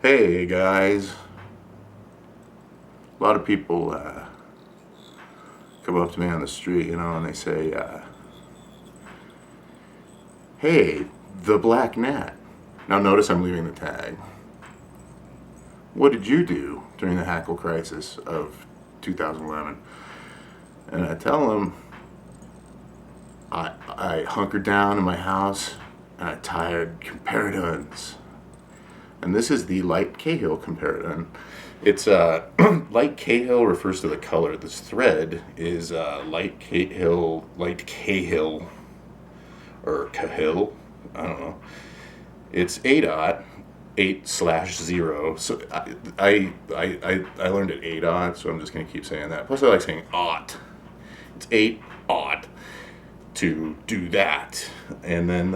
Hey guys, a lot of people come up to me on the street, and they say, hey, the black gnat. Now notice I'm leaving the tag. What did you do during the hackle crisis of 2011? And I tell them I hunkered down in my house and I tied Comparaduns. And this is the light Cahill Comparadun. It's light Cahill refers to the color. This thread is light Cahill, or Cahill. I don't know. It's A.8 8/0. So I learned at A., so I'm just gonna keep saying that. Plus I like saying aught. It's 8/0 to do that, and then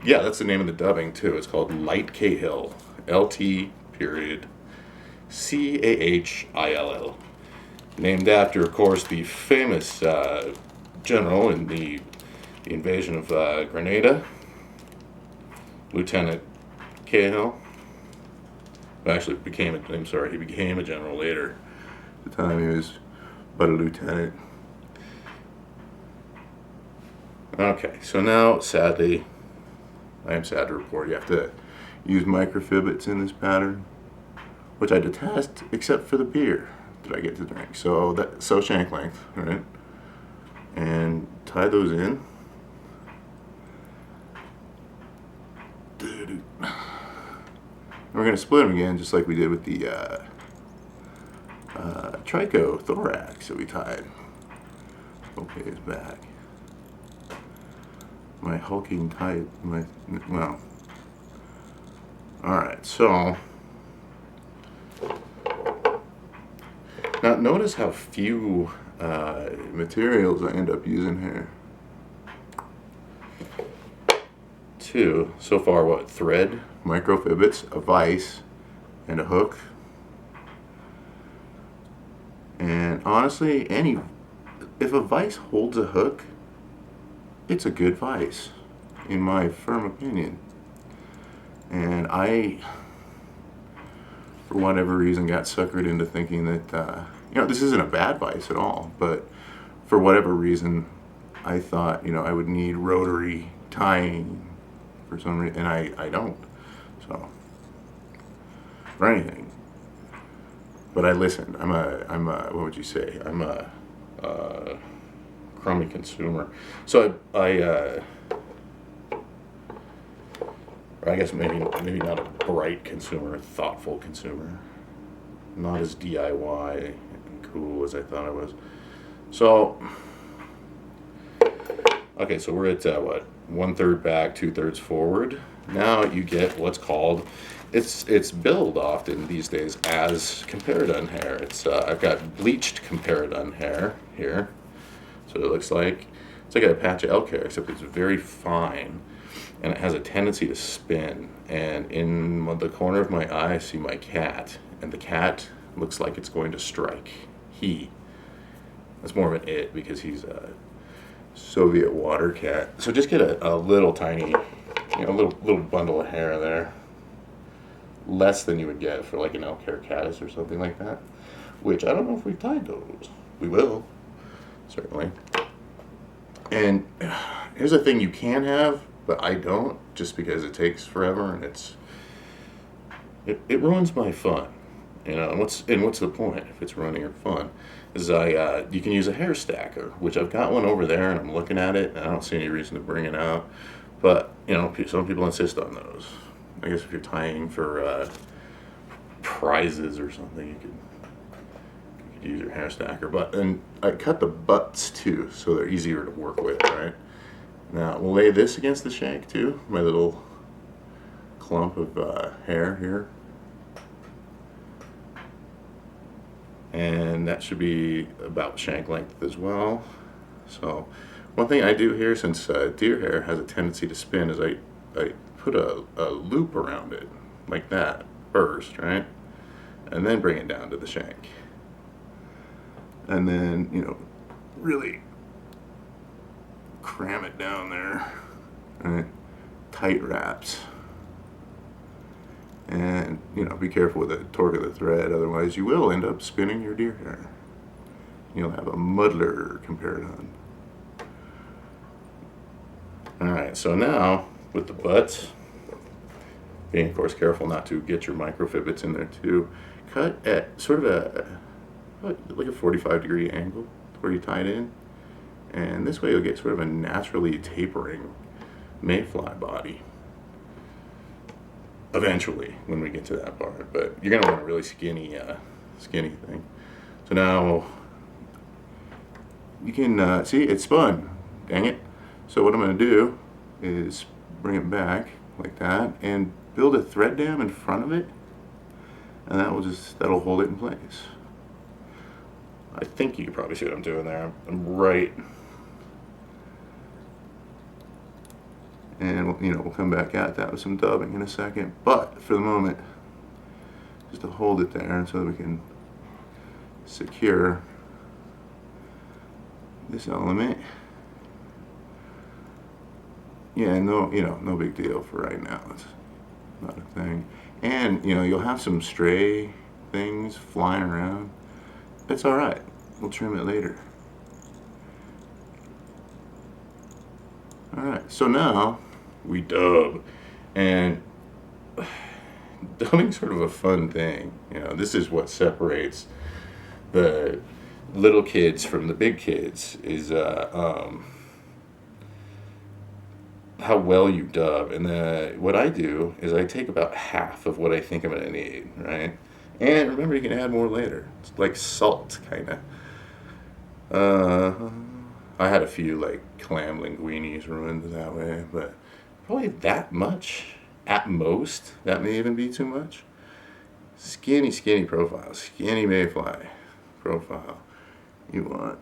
yeah, that's the name of the dubbing too. It's called Light Cahill, LT period Cahill, named after, of course, the famous general in the invasion of Grenada, Lieutenant Cahill. Actually, he became a general later. At the time, he was but a lieutenant. Okay, so now, sadly, I am sad to report you have to use Microfibbets in this pattern, which I detest, except for the beer that I get to drink. So shank length, right? And tie those in. We're going to split them again, just like we did with the trico thorax that we tied. Okay, it's back. My hulking type, well. Alright, so now notice how few materials I end up using here. Two, so far what? Thread, Microfibbets, a vise, and a hook. And honestly, if a vise holds a hook, it's a good vise, in my firm opinion. And I, for whatever reason, got suckered into thinking that, this isn't a bad vise at all, but for whatever reason, I thought, I would need rotary tying for some reason, and I don't, so, for anything. But I listened. I'm a, what would you say? I'm a, crummy consumer. So or I guess maybe not a bright consumer, a thoughtful consumer. Not as DIY and cool as I thought I was. So, okay, so we're at what? 1/3 back, 2/3 forward. Now you get what's called, it's billed often these days as Comparadun hair. It's I've got bleached Comparadun hair here. So it looks like it's like a patch of elk hair, except it's very fine, and it has a tendency to spin. And in the corner of my eye, I see my cat, and the cat looks like it's going to strike. That's more of an it, because he's a Soviet water cat. So just get a little tiny, little bundle of hair there, less than you would get for like an elk hair caddis or something like that. Which I don't know if we've tied those. We will. Certainly. And here's a thing you can have, but I don't, just because it takes forever, and it ruins my fun. And what's the point if it's ruining your fun? Is you can use a hair stacker, which I've got one over there, and I'm looking at it, and I don't see any reason to bring it out. But some people insist on those. I guess if you're tying for prizes or something, you could use your hair stacker. And I cut the butts too, so they're easier to work with, right? Now we'll lay this against the shank too, my little clump of hair here, and that should be about shank length as well. So one thing I do here, since deer hair has a tendency to spin, is I put a loop around it like that first, right, and then bring it down to the shank. And then, really cram it down there, right? Tight wraps. And, you know, be careful with the torque of the thread, otherwise you will end up spinning your deer hair. You'll have a muddler Comparadun. Alright, so now with the butts, being of course careful not to get your microfibbets in there too, cut at sort of like a 45-degree angle where you tie it in, and this way you'll get sort of a naturally tapering mayfly body eventually when we get to that part, but you're going to want a really skinny thing. So now you can see it spun, dang it. So what I'm going to do is bring it back like that and build a thread dam in front of it, and that'll hold it in place. I think you can probably see what I'm doing there. I'm right, and you know, we'll come back at that with some dubbing in a second, but for the moment just to hold it there so that we can secure this element. Yeah, no, you know, no big deal for right now. It's not a thing. And you know, you'll have some stray things flying around. It's all right. We'll trim it later. All right. So now we dub, and dubbing's sort of a fun thing. You know, this is what separates the little kids from the big kids, is how well you dub. And what I do is I take about half of what I think I'm going to need, right? And remember, you can add more later. It's like salt, kind of. I had a few like clam linguinis ruined that way, but probably that much at most. That may even be too much. Skinny, skinny profile. Skinny mayfly profile. You want.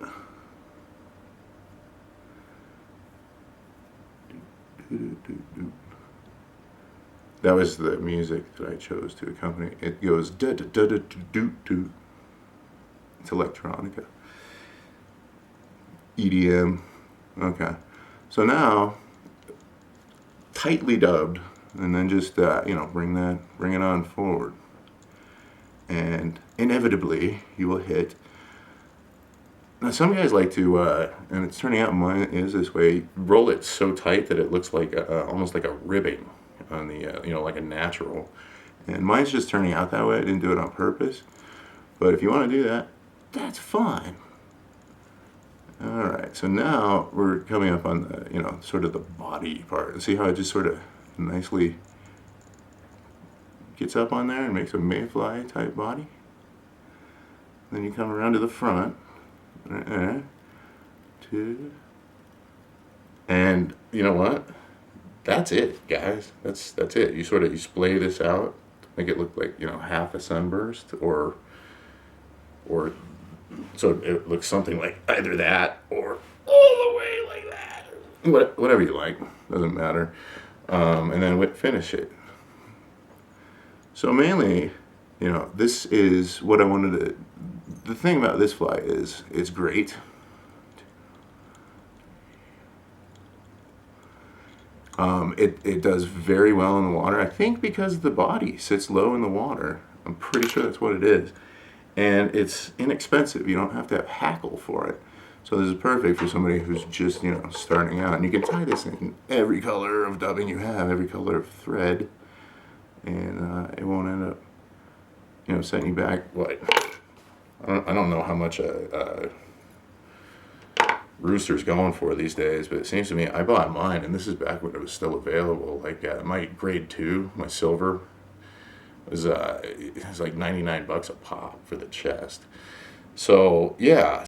That was the music that I chose to accompany. It goes da da da da do do. It's electronica, EDM. Okay, so now tightly dubbed, and then just you know, bring it on forward, and inevitably you will hit. Now some guys like to, and it's turning out mine is this way, roll it so tight that it looks like almost like a ribbing on the, you know, like a natural. And mine's just turning out that way. I didn't do it on purpose. But if you want to do that, that's fine. Alright, so now we're coming up on the, you know, sort of the body part. See how it just sort of nicely gets up on there and makes a mayfly type body? Then you come around to the front. Two. And you know what? That's it, guys. That's it. You you splay this out, make it look like, you know, half a sunburst, or so it looks something like either that or all the way like that. Whatever you like, doesn't matter. And then finish it. So mainly, you know, this is what I wanted to. The thing about this fly is it's great. It does very well in the water. I think because the body sits low in the water. I'm pretty sure that's what it is. And it's inexpensive. You don't have to have hackle for it. So this is perfect for somebody who's just, you know, starting out. And you can tie this in every color of dubbing you have, every color of thread. And it won't end up, you know, setting you back. What? I don't know how much a rooster's going for these days, but it seems to me, I bought mine, and this is back when it was still available. Like my grade 2, my silver, was it was like $99 a pop for the chest. So yeah.